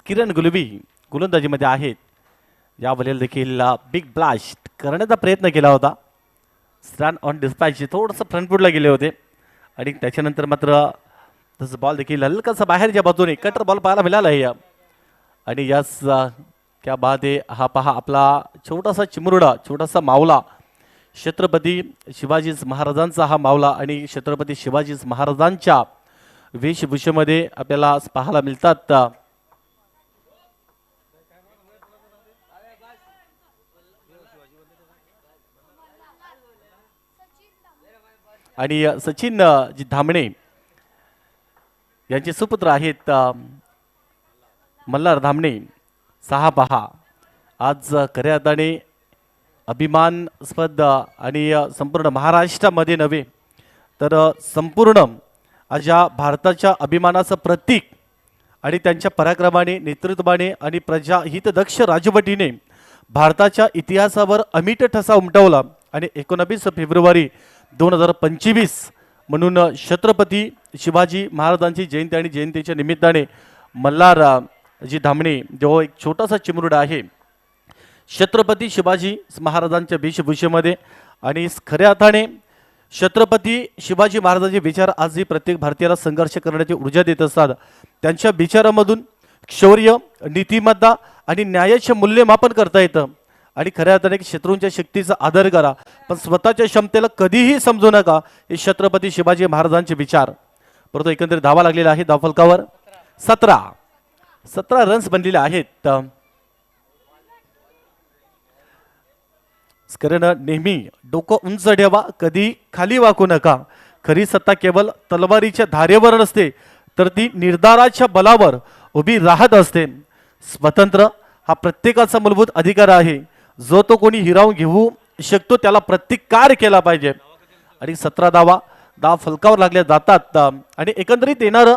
किरण गुलबी गोलंदाजीमध्ये आहेत. या बॉलला देखील बिग ब्लास्ट करण्याचा प्रयत्न केला होता. स्टॅन ऑन डिस्पॅच थोडंसं फ्रंट फूटला गेले होते आणि त्याच्यानंतर मात्र तसं बॉल देखील हलकासा बाहेरच्या बाजूने कटर बॉल पाहायला मिळाला आहे. आणि यास क्या बात आहे. हा पहा आपला छोटासा चिमुरडा, छोटासा मावला, छत्रपती शिवाजी महाराजांचा हा मावला आणि छत्रपती शिवाजी महाराजांच्या वेशभूषेमध्ये आपल्याला पाहायला मिळतात. आणि सचिन जी धामणे यांचे सुपुत्र आहेत मल्हार धामणे. 6 पहा आज खऱ्या अर्थाने अभिमानास्पद आणि संपूर्ण महाराष्ट्रामध्ये नव्हे तर संपूर्ण आज या भारताच्या अभिमानाचं प्रतीक आणि त्यांच्या पराक्रमाने, नेतृत्वाने आणि प्रजाहितदक्ष राजवटीने भारताच्या इतिहासावर अमिट ठसा उमटवला. आणि 19 फेब्रुवारी 2025 म्हणून छत्रपती शिवाजी महाराजांची जयंती आणि जयंतीच्या निमित्ताने मल्हार जी धामणे जो एक छोटासा चिमुरडा आहे छत्रपती शिवाजी महाराजांच्या वेशभूषेमध्ये आणि खऱ्या अर्थाने छत्रपती शिवाजी महाराजांचे विचार आजही प्रत्येक भारतीयाला संघर्ष करण्याची ऊर्जा देत असतात. त्यांच्या विचारामधून शौर्य, नीतिमत्ता आणि न्यायाचे मूल्यमापन करता येतं आणि खऱ्या अर्थाने शत्रूंच्या शक्तीचा आदर करा पण स्वतःच्या क्षमतेला कधीही समजू नका. हे छत्रपती शिवाजी महाराजांचे विचार. परंतु एकंदरीत धावा लागलेला आहे धावफलकावर 17 रन्स बनलेले आहेत. कारण नेहमी डोकं उंच ठेवा, कधी खाली वाकू नका. खरी सत्ता केवळ तलवारीच्या धारेवर नसते तर ती निर्धाराच्या बलावर उभी राहत असते. स्वतंत्र हा प्रत्येकाचा मूलभूत अधिकार आहे. जो तो कोणी हिरावून घेऊ शकतो त्याला प्रतिकार केला पाहिजे. आणि 17 धाव फलकावर लागल्या जातात आणि एकंदरीत येणार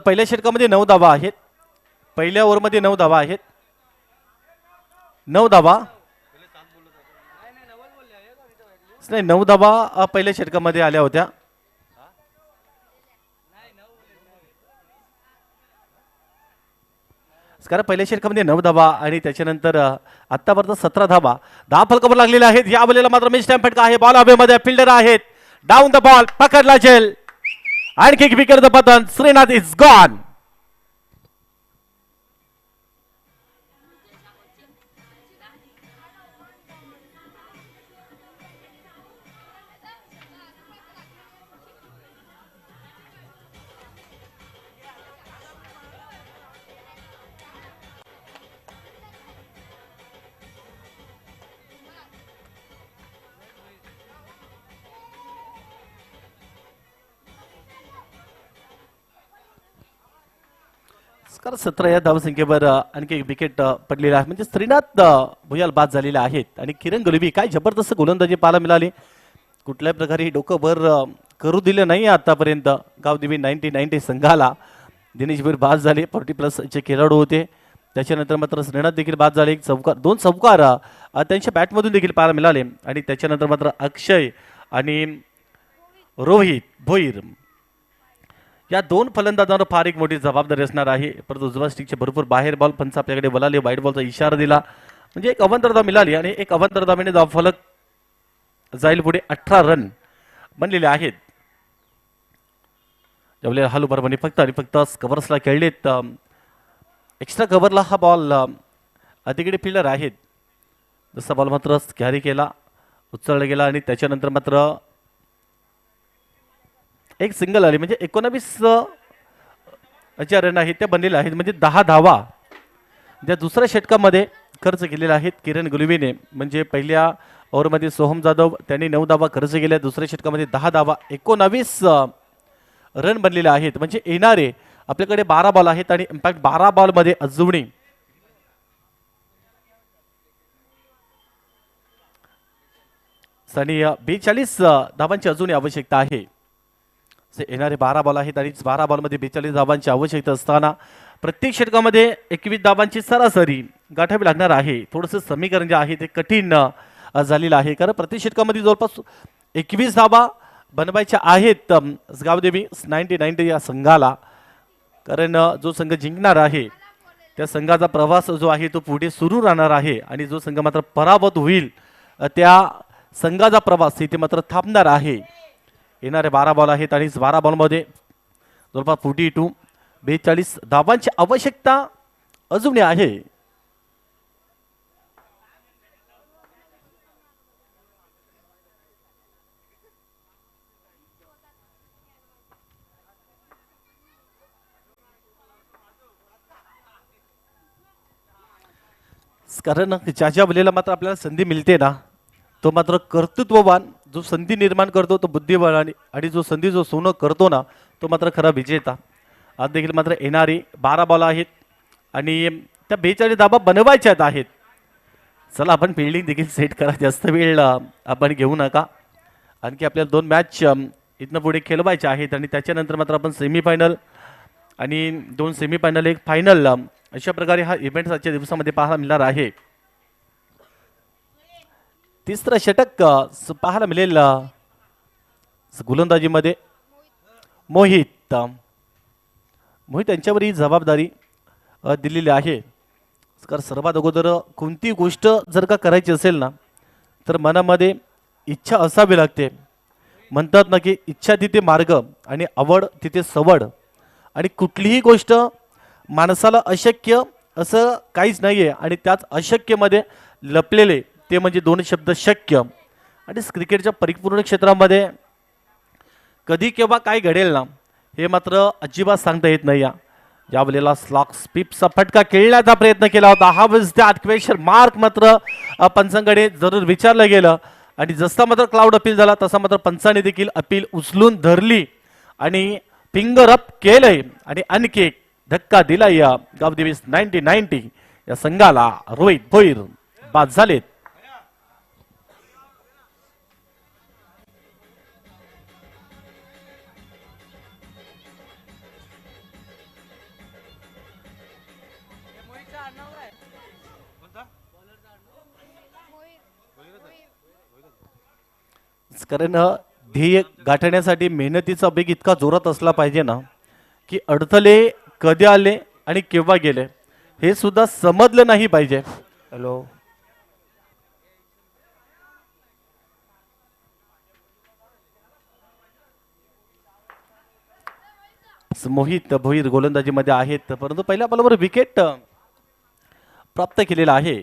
पहिल्या षटकामध्ये 9 धावा आहेत. पहिल्या ओव्हरमध्ये 9 धावा आहेत. 9 धावा नाही 9 धावा पहिल्या षटकामध्ये आल्या होत्या. कारण पहिल्या षटकामध्ये 9 धावा आणि त्याच्यानंतर आतापर्यंत 17 धावा 10 फलकावर लागलेल्या आहेत. या बॉलला मात्र मिस टाइम फटका आहे. बॉल हवेमध्ये, फिल्डर आहेत. डाऊन द बॉल, पकडला चेल. आणखी एक विकेट पतन. Srinath is gone. कारण 17 या धावसंख्येवर आणखी एक विकेट पडलेला आहे. म्हणजे श्रीनाथ भुयाल बाद झालेले आहेत आणि किरण गुलबी काय जबरदस्त गोलंदाजी पाहायला मिळाली. कुठल्याही प्रकारे डोकं वर करू दिलं नाही आतापर्यंत गावदेवी 90 संघाला. दिनेश भीर बाद झाले. 40+ चे खेळाडू होते. त्याच्यानंतर मात्र श्रीनाथ देखील बाद झाले. एक चौकार, 2 चौकार त्यांच्या बॅटमधून देखील पाहायला मिळाले. आणि त्याच्यानंतर मात्र अक्षय आणि रोहित भोईर या 2 फलंदाजांवर फार एक मोठी जबाबदारी असणार आहे. परंतु उजव्या स्टिकचे भरपूर बाहेर बॉल पंच आपल्याकडे वळाले. वाईट बॉलचा इशारा दिला म्हणजे एक अवंतरता मिळाली आणि एक अवंतरताने धावफलक जाईल पुढे. 18 रन बनलेले आहेत. जेवले हालू बरोबर फक्त आणि फक्त कव्हर्सला खेळलेत. एक्स्ट्रा कव्हरला हा बॉल तिकडे फिल्डर आहेत. जसा बॉल मात्र कॅरी केला, उचलला गेला आणि त्याच्यानंतर मात्र एक सिंगल आली. म्हणजे 19 ज्या रन आहेत त्या बनलेल्या आहेत. म्हणजे 10 धावा ज्या दुसऱ्या षटकामध्ये खर्च केलेल्या आहेत किरण गुलवीने. म्हणजे पहिल्या ओव्हरमध्ये सोहम जाधव त्यांनी 9 धावा खर्च केल्या. दुसऱ्या षटकामध्ये 10 धावा 19 रन बनलेले आहेत. म्हणजे येणारे आपल्याकडे 12 बॉल आहेत आणि इम्पॅक्ट 12 बॉलमध्ये अजूनही आणि 42 धावांची अजूनही आवश्यकता आहे. येणारे 12 बॉल आहेत आणि 12 बॉलमध्ये 42 धावांची आवश्यकता असताना प्रत्येक षटकामध्ये 21 धावांची सरासरी गाठावी लागणार आहे. थोडंसं समीकरण जे आहे ते कठीण झालेलं आहे. कारण प्रत्येक षटकामध्ये जवळपास 21 धावा बनवायच्या आहेत गावदेवी 90 या संघाला. कारण जो संघ जिंकणार आहे त्या संघाचा प्रवास जो आहे तो पुढे सुरू राहणार आहे आणि जो संघ मात्र पराभूत होईल त्या संघाचा प्रवास इथे मात्र थांबणार आहे. येणारे 12 बॉल आहेत आणि 12 बॉलमध्ये जवळपास 42 धावांची आवश्यकता अजूनही आहे. कारण ज्या वेळेला मात्र आपल्याला संधी मिळते ना तो मात्र कर्तृत्ववान, जो संधी निर्माण करतो तो बुद्धिबळ आणि जो संधी जो सोनं करतो ना तो मात्र खरा विजेता. आज देखील मात्र येणारी 12 बॉल आहेत आणि त्या 42 धावा बनवायच्यात आहेत. चला आपण फिल्डिंग देखील सेट करा. जास्त वेळ आपण घेऊ नका. आणखी आपल्याला 2 मॅच इथनं पुढे खेळवायचे आहेत आणि त्याच्यानंतर मात्र आपण सेमीफायनल आणि 2 सेमीफायनल 1 फायनल अशा प्रकारे हा इव्हेंट आजच्या दिवसामध्ये पाहायला मिळणार आहे. तिसरं षटक पाहायला मिळेल गोलंदाजीमध्ये मोहित यांच्यावर ही जबाबदारी दिलेली आहे. कारण सर्वात अगोदर कोणती गोष्ट जर का करायची असेल ना तर मनामध्ये इच्छा असावी लागते. म्हणतात ना की इच्छा तिथे मार्ग आणि आवड तिथे सवड. आणि कुठलीही गोष्ट माणसाला अशक्य असं काहीच नाही आहे आणि त्याच अशक्यमध्ये लपलेले ते म्हणजे 2 शब्द शक्य. आणि क्रिकेटच्या परिपूर्ण क्षेत्रामध्ये कधी केव्हा काय घडेल ना हे मात्र अजिबात सांगता येत नाही. या वेळेला स्लॉक स्पिपचा फटका खेळण्याचा प्रयत्न केला होता. हा वॉज दॅट क्वेश्चन मार्क मात्र पंचांकडे जरूर विचारलं गेलं आणि जसा मात्र क्लाउड अपील झाला तसा मात्र पंचाने देखील अपील उचलून धरली आणि फिंगर अप केलंय आणि आणखी एक धक्का दिला या गावदेवीस 90 या संघाला. रोहित भोईर बाद झालेत. कारण ध्येय गाठण्यासाठी मेहनतीचा वेग इतका जोरात असला पाहिजे ना की अडथळे कधी आले आणि केव्हा गेले हे सुद्धा समजलं नाही पाहिजे. हॅलो मोहित भोईर गोलंदाजीमध्ये आहेत परंतु पहिल्या बॉलवर विकेट प्राप्त केलेला आहे.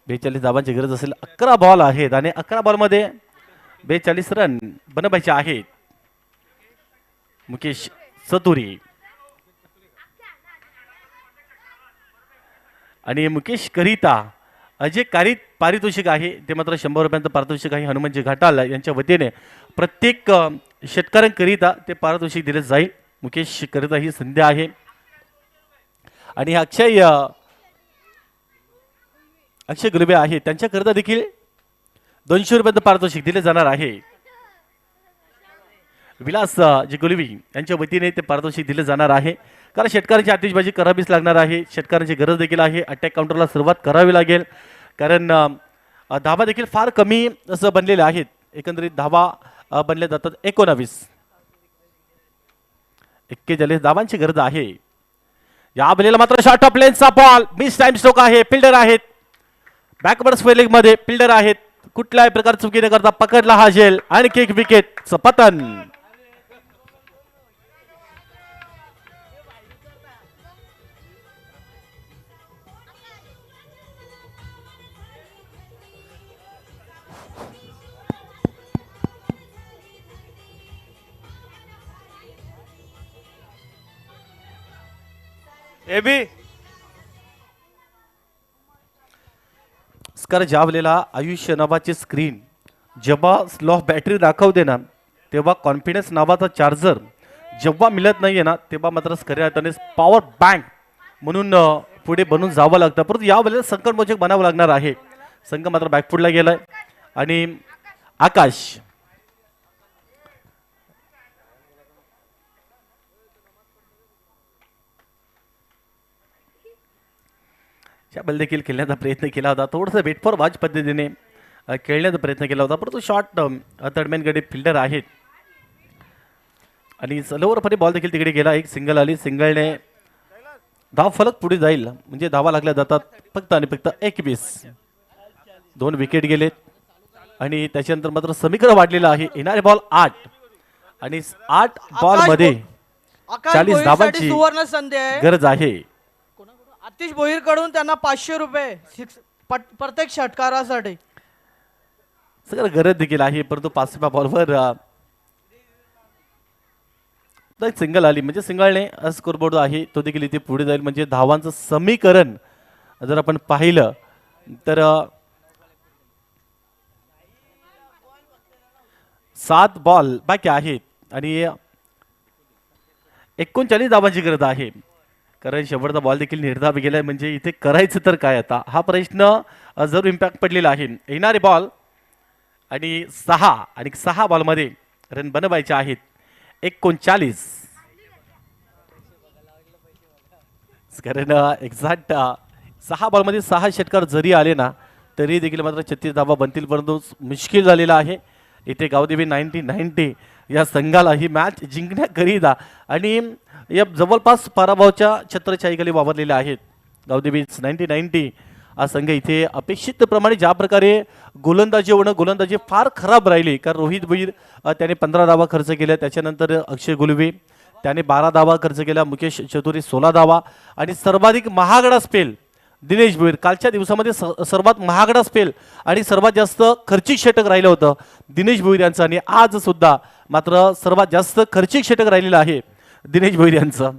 42 धावांची गरज असेल. 11 बॉल आहेत आणि 11 बॉलमध्ये 42 रन बनवायचे आहेत. मुकेश चतुरी आणि मुकेश करिता जे पारितोषिक आहे ते मात्र 100 रुपयांचं पारितोषिक आहे. हनुमानजी घाटाल यांच्या वतीने प्रत्येक शेतकऱ्यांकरिता ते पारितोषिक दिले जाईल. मुकेश करिता ही संधी आहे आणि अक्षय गुलबे आहे त्यांच्याकरिता देखील 200 रुपयांचं पारितोषिक दिले जाणार आहे. विलास जी गुलवी यांच्या वतीने ते पारितोषिक दिले जाणार आहे. कारण शेतकऱ्यांची आतिषबाजी करावीच लागणार आहे. शेतकऱ्यांची गरज देखील आहे. अटॅक काउंटरला सुरुवात करावी लागेल कारण धावा देखील फार कमी असं बनलेले आहेत. एकंदरीत धावा बनल्या जातात 19. 41 धावांची गरज आहे. या बलेला मात्र शॉर्ट ऑफ लेन्थचा बॉल मिस टाइम स्ट्रोक आहे. फिल्डर आहेत बॅकवर्ड स्पेलिंग मध्ये फिल्डर आहेत. कुठल्याही प्रकार चुकी न करता पकडला हा झेल आणखी एक विकेट पतन. एबी स्कर ज्या वेळेला आयुष्य नावाची स्क्रीन जेव्हा स्लो बॅटरी दाखवते ना तेव्हा कॉन्फिडन्स नावाचा चार्जर जेव्हा मिळत नाहीये ना तेव्हा मात्र खऱ्या अर्थाने पॉवर बँक म्हणून पुढे बनून जावं लागतं. परंतु या वेळेला संकटमोचक बनावं लागणार आहे. संघ मात्र बॅकफुटला गेलाय आणि आकाश बल देखील खेळण्याचा प्रयत्न केला होता. थोडंसं वेट फॉर वॉच पद्धतीने खेळण्याचा प्रयत्न केला होता परंतु शॉर्ट थर्डमॅनकडे फिल्डर आहेत आणि स्लोवर फरी बॉल देखील तिकडे गेला. एक सिंगल आली. सिंगलने धाव फलक पुढे जाईल म्हणजे धावा लागल्या जातात फक्त आणि फक्त 21. 2 विकेट गेलेत आणि त्याच्यानंतर मात्र समीकरण वाढलेलं आहे. येणारे बॉल 8 आणि 8 बॉल मध्ये 40 धावांची सुवर्ण संधी आहे. गरज आहे. आतिश भोईर कडून त्यांना 500 रुपये प्रत्येक षटकारासाठी सगळं गरज देखील आहे परंतु 5व्या बॉलवर सिंगल आली म्हणजे सिंगलने स्कोरबोर्ड आहे तो देखील इथे पुढे जाईल म्हणजे धावांचं समीकरण जर आपण पाहिलं तर 7 बॉल बाकी आहेत आणि 39 धावांची गरज आहे. कारण शेवटचा बॉल देखील निर्धाव गेलाय म्हणजे इथे करायचं तर काय आता हा प्रश्न जरूर इम्पॅक्ट पडलेला आहे. येणारे बॉल आणि 6 बॉलमध्ये रन बनवायचे आहेत 39. कारण एक्झॅक्ट 6 बॉलमध्ये 6 षटकार जरी आले ना तरी देखील मात्र 36 धावा बनतील, परंतु मुश्किल झालेला आहे इथे गावदेवी 1990 या संघाला ही मॅच जिंकण्याकरिता. आणि या जवळपास पराभवाच्या छत्रछाईखाली वावरलेले आहेत गावदेवी 1990 हा संघ. इथे अपेक्षित प्रमाणे ज्या प्रकारे गोलंदाजी फार खराब राहिली, कारण रोहित भोईर त्याने 15 धावा खर्च केल्या, त्याच्यानंतर अक्षय गुलवे त्याने 12 धावा खर्च केला, मुकेश चतुरी 16 धावा आणि सर्वाधिक महागडा स्पेल दिनेश भोईर. कालच्या दिवसामध्ये सर्वात महागडा स्पेल आणि सर्वात जास्त खर्चिक षटक राहिलं होतं दिनेश भोईर यांचं, आणि आज सुद्धा मात्र सर्वात जास्त खर्चिक षटक राहिलेलं आहे दिनेश भोईर यांचं.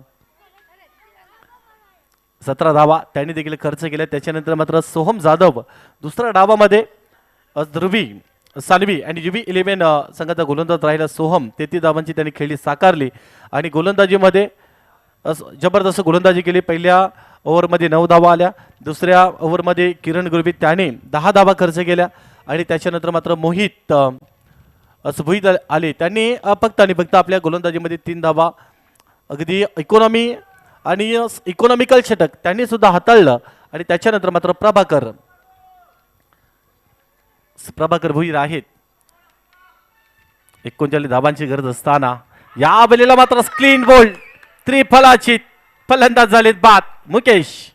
17 धावा त्यांनी देखील खर्च केल्या. त्याच्यानंतर मात्र सोहम जाधव दुसऱ्या डावामध्ये ध्रुवी सानवी आणि युबी 11 संघाचा गोलंदाज राहिला सोहम. 33 धावांची त्यांनी खेळी साकारली आणि गोलंदाजीमध्ये जबरदस्त गोलंदाजी केली. पहिल्या ओव्हरमध्ये 9 धावा आल्या, दुसऱ्या ओव्हरमध्ये किरण गुरबी त्याने 10 धावा खर्च केल्या आणि त्याच्यानंतर मात्र मोहित आले, त्यांनी फक्त आणि फक्त आपल्या गोलंदाजीमध्ये 3 धावा अगदी इकॉनॉमिकल षटक त्यांनी सुद्धा हाताळलं. आणि त्याच्यानंतर मात्र प्रभाकर भोईर आहेत 39 धावांची गरज असताना या वेळेला मात्र क्लीन बोल्ड त्रिफलाची फलंदाज झालेत बाद मुकेश.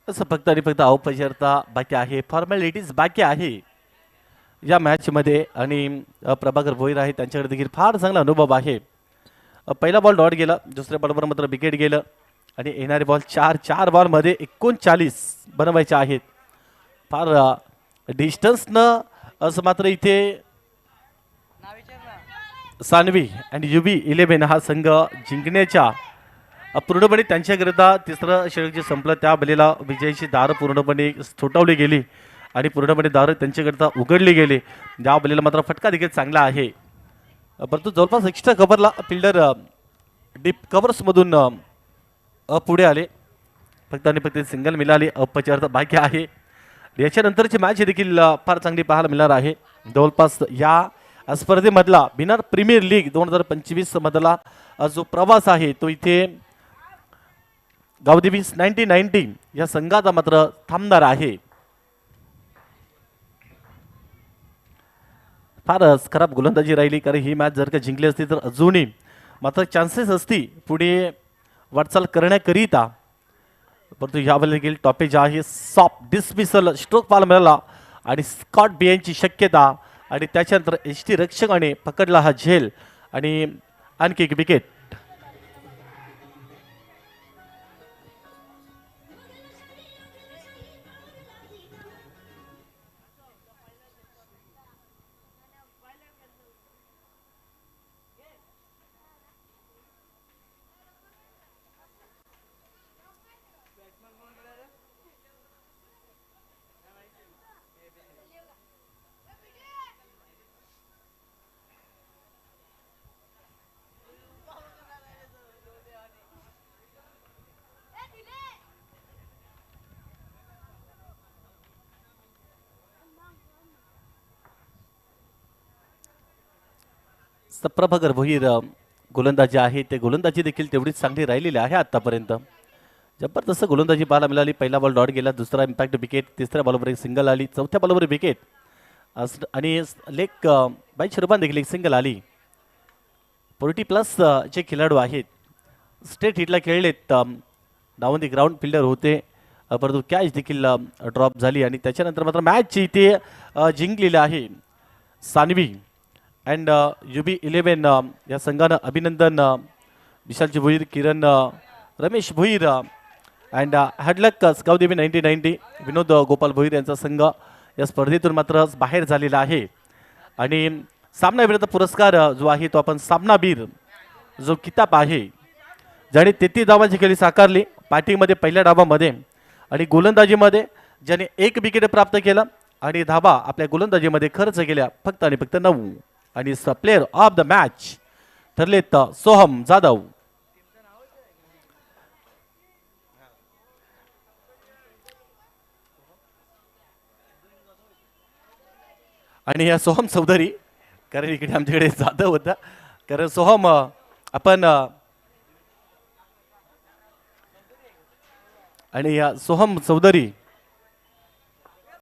असं फक्त आणि फक्त औपचारिकता बाकी आहे, फॉर्मॅलिटीज बाकी आहे या मॅचमध्ये. आणि प्रभाकर भोईर आहे, त्यांच्याकडे देखील फार चांगला अनुभव आहे. पहिला बॉल डॉट गेला, दुसऱ्या बॉलवर मात्र विकेट गेलं आणि येणारे बॉल 4 बॉलमध्ये 39 बनवायचे आहेत. फार डिस्टन्सनं असं मात्र इथे सानवी आणि युबी 11 हा संघ जिंकण्याच्या पूर्णपणे त्यांच्याकरिता तिसरं षटक जे संपलं त्या बलीला विजयाची दारं पूर्णपणे थोठावली गेली आणि पूर्णपणे दारं त्यांच्याकरिता उघडली गेली. ज्या बलीला मात्र फटका देखील चांगला आहे, परंतु जवळपास एक्स्ट्रा कव्हरला फिल्डर डीप कव्हर्समधून पुढे आले. फक्त आणि फक्त सिंगल मिळाली, औपचारिकता बाकी आहे. याच्यानंतरची मॅच देखील फार चांगली पाहायला मिळणार आहे. जवळपास या स्पर्धेमधला बिनार प्रीमियर लीग 2025 मधला जो प्रवास आहे तो इथे गावदेवी 1990 या संघाचा मात्र थांबणार आहे. फारच खराब गोलंदाजी राहिली, कारण ही मॅच जर का जिंकली असती तर अजूनही मात्र चान्सेस असती पुढे वाटचाल करण्याकरिता. परंतु यावेळेला देखील टॉपेज आहे सॉफ्ट डिसमिसल स्ट्रोक पाहायला मिळाला आणि स्कॉट बियनची शक्यता आणि त्याच्यानंतर एसटी रक्षकाने पकडला हा झेल आणि आणखी एक विकेट. प्रभाकर भोईर गोलंदाजी आहे, ते गोलंदाजी देखील तेवढीच चांगली राहिलेली आहे आतापर्यंत. जबरदस्त गोलंदाजी पाहायला मिळाली. पहिला बॉल डॉट गेला, दुसरा इम्पॅक्ट विकेट, तिसऱ्या बॉलवर एक सिंगल आली, चौथ्या बॉलवर विकेट आणि लेग बाय शिरबान देखील एक सिंगल आली. 40+ जे खेळाडू आहेत स्टेट हिटला खेळलेत, डाऊन दी ग्राउंड फिल्डर होते, परंतु कॅच देखील ड्रॉप झाली आणि त्याच्यानंतर मात्र मॅच इथे जिंकलेली आहे सानवी अँड युबी 11 या संघानं. अभिनंदन विशालजी भोईर, किरण रमेश भोईर अँड हॅडलक गावदेवी 1990 विनोद गोपाल भोईर यांचा संघ या स्पर्धेतून मात्र बाहेर झालेला आहे. आणि सामनावीराचा पुरस्कार जो आहे तो आपण सामनावीर जो किताब आहे, ज्याने 33 धावांची खेळी साकारली. बॅटिंगमध्ये पहिल्या डावामध्ये आणि गोलंदाजीमध्ये ज्याने 1 विकेट प्राप्त केला आणि धाबा आपल्या गोलंदाजीमध्ये खर्च केल्या फक्त आणि फक्त 9 आणि प्लेअर ऑफ द मॅच ठरलेत सोहम जाधव. आणि या सोहम चौधरी, कारण इकडे आमच्याकडे जाधव होता, कारण सोहम आपण आणि या सोहम चौधरी